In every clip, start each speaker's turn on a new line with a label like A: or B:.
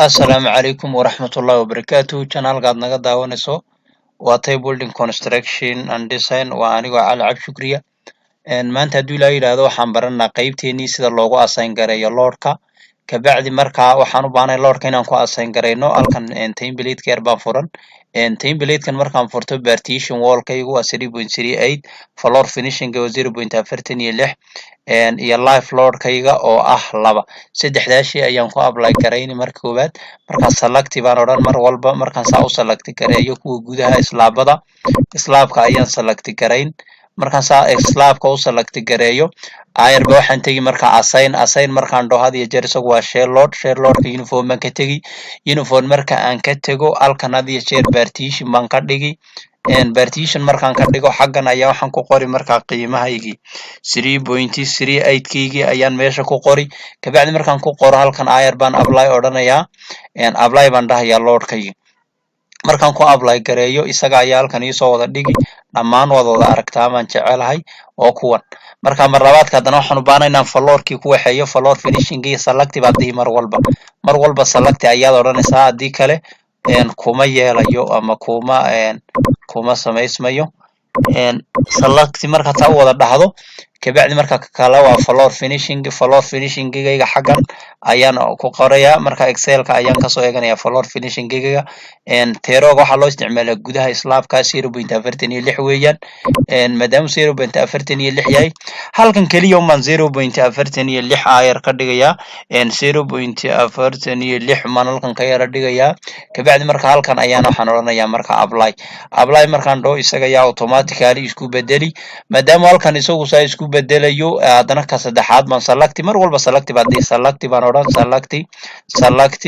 A: Assalaamu calaykum waraxmatullaahi wabarakaatuh. Channelkaad naga daawanayso waa Tay Building Construction and Design. Waa anigoo Cali Cabdi Shukriya. Maanta haddii la yidhaahdo waxaan baranaa qaybteenii sida loogu assign gareeyo loadka. Kabacdi markaa waxaan u baahanahay loadka inaan ku assign gareyno. Halkan template yar baan furan. Template-kan markaan furto partition wall-kaygu waa 3.38, floor finishing waa 0.46, iyo live load-kayga oo ah 2. Saddexdaas shay ayaan ku apply gareyni marka koowaad. Markaan select baan odhan mar walba markaan saa u select gareeyo kuwa gudaha slabka ayaan select gareyn. Markaan saa slabka u select gareeyo ayarba waxaan tegi markaa assign markaan dhaho had iyo jeer isagu waa share loadka uniform baan ka tegi. Uniform marka aan ka tego halkan had iyo jeer partition baan ka dhigi. Partition markaan ka dhigo xaggan ayaa waxaan ku qori markaa qiimahaygii 3.38 kaygii ayaan meesha ku qori. Kabacdi markaan ku qoro halkan ayar baan apply odhanayaa. Apply baan dhahayaa loadkaygii. Markaan ku apply gareeyo isaga ayaa halkan ii soo wada dhigi. Dhammaan waad wada aragtaa baan jecelahay oo kuwan. Marka mar labaadka haddana waxaan u baahanahay inaan floorkii ku waxeeyo. Floor finishing iyo select baad dhihi mar walba. Mar walba select ayaad odhanaysaa haddii kale kuma yeelayo ama kuma samaysmayo. Select marka taa u wada dhahdo kabacdi marka kale waa floor finishing-gayga xaggan ayaan ku qorayaa. Marka Excel-ka ayaan kasoo eeganayaa floor finishing-gayga. Teroga waxaa loo isticmaalaa gudaha slabka 0.46 weeyaan. Maadaama 0.46 yahay halkan keliya umaan 0.46 ayar ka dhigayaa. 0.46 maan halkan ka yara dhigayaa. Kabacdi marka halkan ayaan waxaan odhanayaa marka apply markaan dhaho isaga ayaa automatically isku bedeli. Maadaama halkan isagu saa isku bedelayo haddana ka saddexaad baan select mar walba select baad dhihi. Select baan odhan select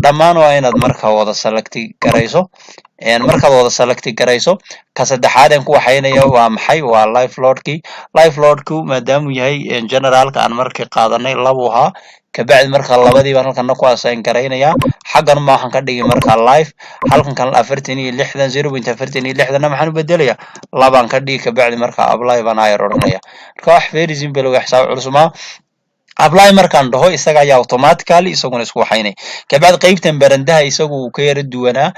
A: dhammaan waa inaad marka wada select garayso. Markaad wada select garayso ka saddexaad aan ku waxaynayo waa maxay? Waa live loadku maadaama yahay generalka aan markii qaadanay 2 ahaa. Kabacdi marka labadii baan halkan ku assign gareynayaa. Xaggan ma waxaan ka dhigi marka live halkan kan 46 0.46 maxaan u bedelayaa 2 baan ka dhigi. Kabacdi marka apply baan ayar odhanayaa. Marka wax very simple wax xisaab culus ma apply markaan dhaho isaga ayaa automatically isaguna isku waxaynay. Kabacdi qaybtan barandaha isagu uu ka yara duwanaa.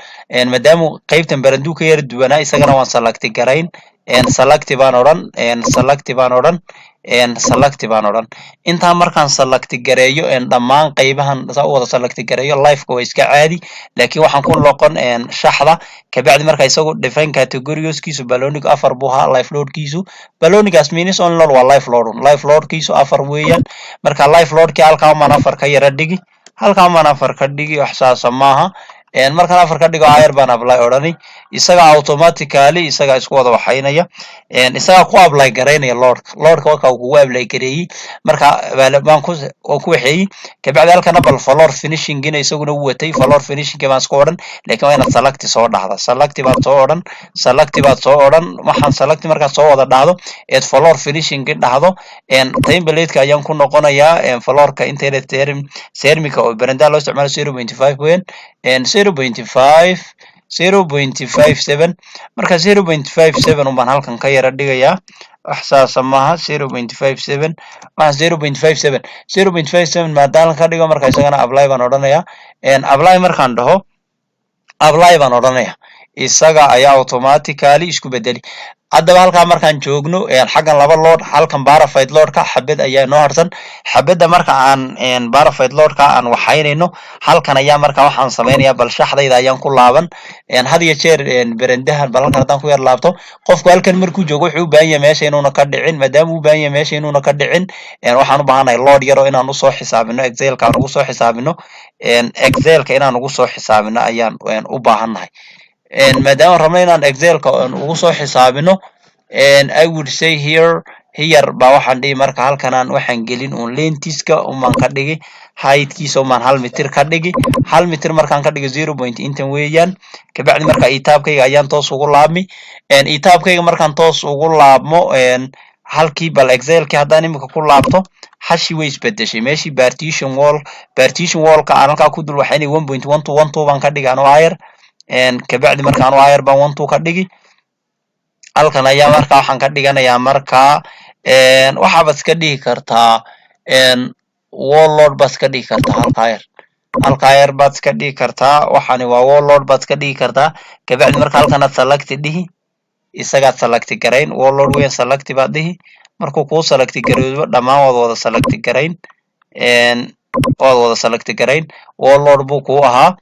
A: Maadaama qaybtan baranduu ka yara duwanaa isagana waan select gareyn. Select baan odhan intaa markaan select gareeyo dhammaan qaybahan saa u wada select gareeyo live-ka waa iska caadi laakiin waxaan ku noqon shaxda. Kabacdi marka isagu define categorieskiisu ballonic 4 buu ahaa. Live loadkiisu ballonigaas means only load waa live loadkiisu 4 weeyaan. Marka live loadkii halkaa maan 4 ka yara dhigi. Halkaa maan 4 ka dhigi wax saasa maaha. Markaan 4 ka dhigo ayar baan apply odhani. Isaga automatically isaga isku wada waxaynaya. Isaga ku apply gareynaya loadka waxa uu kugu apply gareeyay. Marka baan ku waxeeyay. Kabacdi halkan bal floor finishing-gina isaguna uu watay. Floor finishing baan isku odhan laakiin waa inaad select soo dhahda. Select baad soo odhan waxaan select markaan soo wada dhahdo floor finishing dhahdo. Template-ka ayaan ku noqonayaa. Floor-ka inteeda ceramic oo baranda loo isticmaalo 0.5 weyn. 0.57 marka 0.57 baan halkan ka yara dhigayaa. wax saasa maaha 0.57 maadaama ka dhigo marka isagana apply baan odhanayaa. Apply markaan dhaho apply baan odhanayaa isaga ayaa automatically isku bedeli. Haddaba halkaa markaan joogno xaggan 2 load halkan barafied loadka xabad ayaa noo harsan. Xabadda marka aan barafied loadka aan waxaynayno halkan ayaa marka waxaan sameynayaa bal shaxdayda ayaan ku laaban. Had iyo jeer barandahan bal halkan haddaan ku yar laabto qofku halkan markuu joogo wuxuu u baahan yahay meesha inuuna ka dhicin. Maadaama uu u baahan yahay meesha inuuna ka dhicin waxaan u baahanahay load yar oo inaan u soo xisaabino Excelka aan ugu soo xisaabino. Excelka inaan ugu soo xisaabino ayaan u baahannahay. Maadaama rabno inaan Excelka ugu soo xisaabino I would say here baa waxaan dhihi marka halkan aan waxaan gelin length-iska umaan ka dhigi. Height-kiisa umaan 1 mitir ka dhigi. 1 mitir markaan ka dhigo 0.10 weeyaan. Kabacdi marka itaabkayga ayaan toos ugu laabmi. Itaabkayga markaan toos ugu laabmo halkii bal Excelkii haddaan imika ku laabto hashi way isbedeshay meeshii partition wall-ka aan halkaa ku dul waxaynay 1.12 baan ka dhigi anoo ayar. Kabacdi markaan ayar baan 12 ka dhigi. Halkan ayaa marka waxaan ka dhiganayaa marka waxaad iska dhigi kartaa warlord baad ka dhigi kartaa halkaa yar baad ka dhigi kartaa. waxani waa warlord baad ka dhigi kartaa. kabacdi marka halkan aad select dhihi, isagaad select garayn. warlord weyn select baad dhihi, markuu kuu select garoobo dhammaan waad wada select garayn, warlord buu kuu ahaa.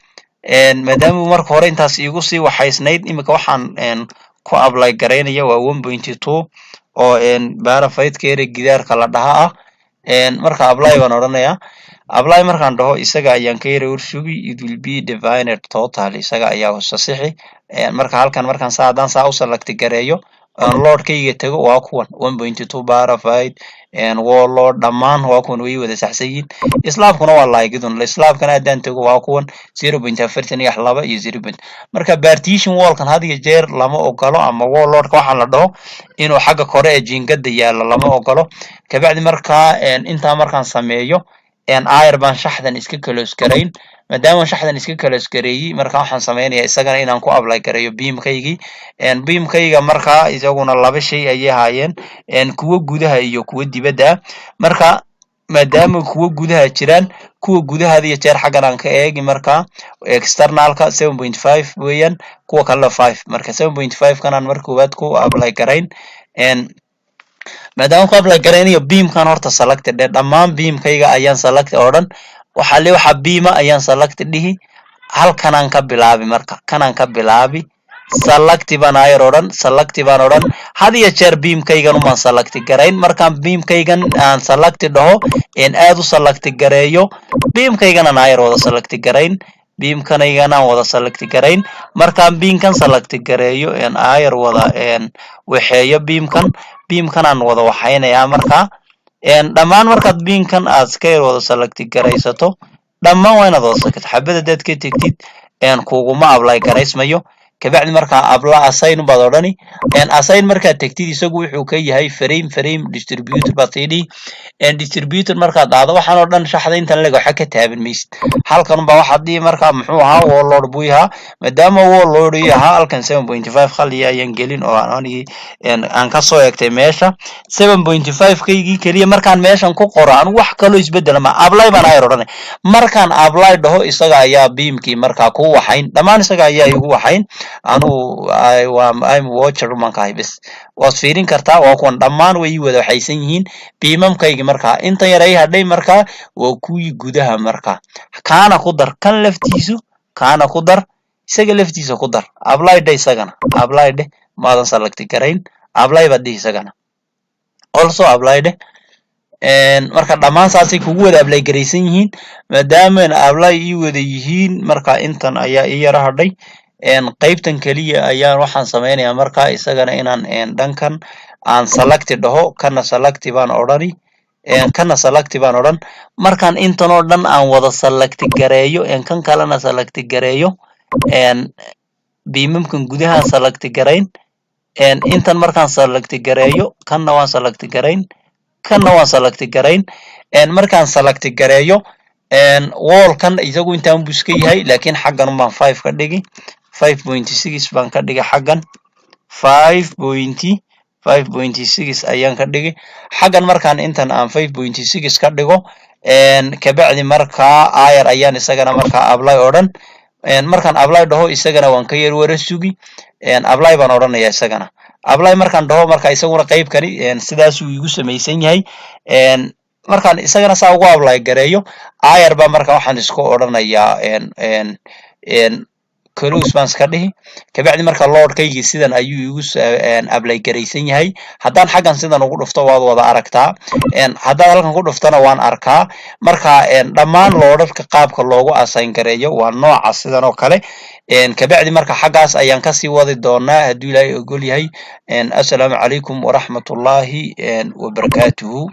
A: maadaama marka hore intaas iigu sii waxaysnayd, imika waxaan ku apply garaynaya waa 1.2 oo barafite area gidaarka la dhaha ah. marka apply baan odhanayaa. apply markaan dhaho isaga ayaan ka yara warsugi, it will be divided total, isaga ayaa sasixi. marka halkan markaan haddaan saa u select gareeyo loadkayga tago waa kuwan 1.2 barafite warlord dhammaan waa kuwan way wada saxsan yihiin. islaabkuna waa laagidun, islaabkana haddaan tago waa kuwan 0.42 iyo 0. marka partition wallkan had iyo jeer lama ogolo, ama warlordka waxaan la dhaho inuu xagga kore ee jiingada yaalo lama ogolo. kabacdi markaa intaa markaan sameeyo ayar baan shaxdan iska close garayn. maadaama shaxdan iska close gareeyey, marka waxaan samaynayaa isagana inaan ku apply gareeyo beamkaygii. beamkayga markaa isaguna laba shay ayay ahaayeen, kuwa gudaha iyo kuwa dibadda ah. marka maadaama kuwa gudaha jiraan, kuwa gudaha had iyo jeer xaggan aan ka eegi, marka externalka 7.5 weeyaan, kuwa kalena 5. marka 7.5 kanaan marka koowaad ku apply garayn. maadaama ku apply garaynayo beamkan horta select dhe, dhammaan beamkayga ayaan select oo dhan waxa beama ayaan select dhihi. halkanaan ka bilaabi, marka kanaan ka bilaabi, select baan ayar oo dhan, select baan oo dhan. had iyo jeer beamkaygan umaan select garayn. markaan beamkaygan aan select dhaho aad u select gareeyo, beamkaygana ayar wada select garayn, beamkanaygana wada select garayn. markaan beamkan select gareeyo ayar wada waxeeyo beamkanaan wada waxaynayaa. marka dhammaan markaad beamkan aad ka yar wada select garaysato, dhammaan waa inaad wada select. xabada hadaad ka tegtid kuguma apply garaysmayo. kabacdi markaa assign baad odhani. assign markaad tegtid isagu wuxuu ka yahay frame distributor baad sii dhihi. distributor markaad dhahdo waxaan oo dhan shaxda intan leg waxa ka taaban maysid. halkan baa waxaad dhihi markaa muxuu ahaa warlord buu yahaa. maadaama warlord uu yahaa, halkan 7.5 khaliya ayaan gelin oo aan ka soo eegtay meesha 7.5 kaygii keliya. markaan meeshan ku qoro anigu wax kaloo isbedela ma, apply baan ayar odhanay. markaan apply dhaho isaga ayaa beamkii markaa ku waxayn, dhammaan isaga ayaa igu waxayn. I'm watcher mankahay bes waad fiirin kartaa. waa kuwan dhammaan way wada waxaysan yihiin beamamkaygi. markaa inta yar ay hadhay markaa waa kuwii gudaha. markaa kaana ku dar, kan laftiisu kaana ku dar, isaga laftiisa ku dar. apply dhe, isagana apply dhe, maadan select garayn, apply baad dhihi isagana also apply dhe. marka dhammaan saasay kugu wada apply garaysan yihiin. maadaama apply ii wada yihiin, marka intan ayaa ii yara hadhay. qaybtan kaliya ayaan waxaan samaynayaa markaa isagana inaan dhankan aan select dhaho, kana select baan odhani, kana select baan odhan. markaan intan oo dhan aan wada select gareeyo, kan kalena select gareeyo, beamamkan gudaha select garayn, intan markaan select gareeyo, kanna waan select garayn, kanna waan select garayn. markaan select gareeyo wallkan isagu intaan buu iska yahay, laakiin xaggan baan 5 ka dhigi, 5.6 baan ka dhigay xaggan, 5.6 ayaan ka dhigi xaggan. markaan intan aan 5.6 ka dhigo, kabacdi markaa ayar ayaan isagana markaa apply oo dhan. markaan apply dhaho isagana waan ka yar wara sugi, apply baan odhanayaa isagana. apply markaan dhaho marka isaguna qaybkani sidaasuu igu samaysan yahay. markaan isagana saa ugu apply gareeyo ayar baa marka waxaan isku odhanayaa close baan iska dhihi. kabacdi marka loadkaygii sidan ayuu igu apply garaysan yahay. haddaan xaggan sidan ugu dhufto waad wada aragtaa, haddaad halkan ku dhuftana waan arkaa. marka dhammaan loodadka qaabka loogu assign gareeyo waa nooca sidan oo kale. kabacdi marka xaggaas ayaan kasii wadi doonaa hadduu ilaahay ogol yahay. assalaamu calaykum waraxmatullaahi wabarakaatuhu.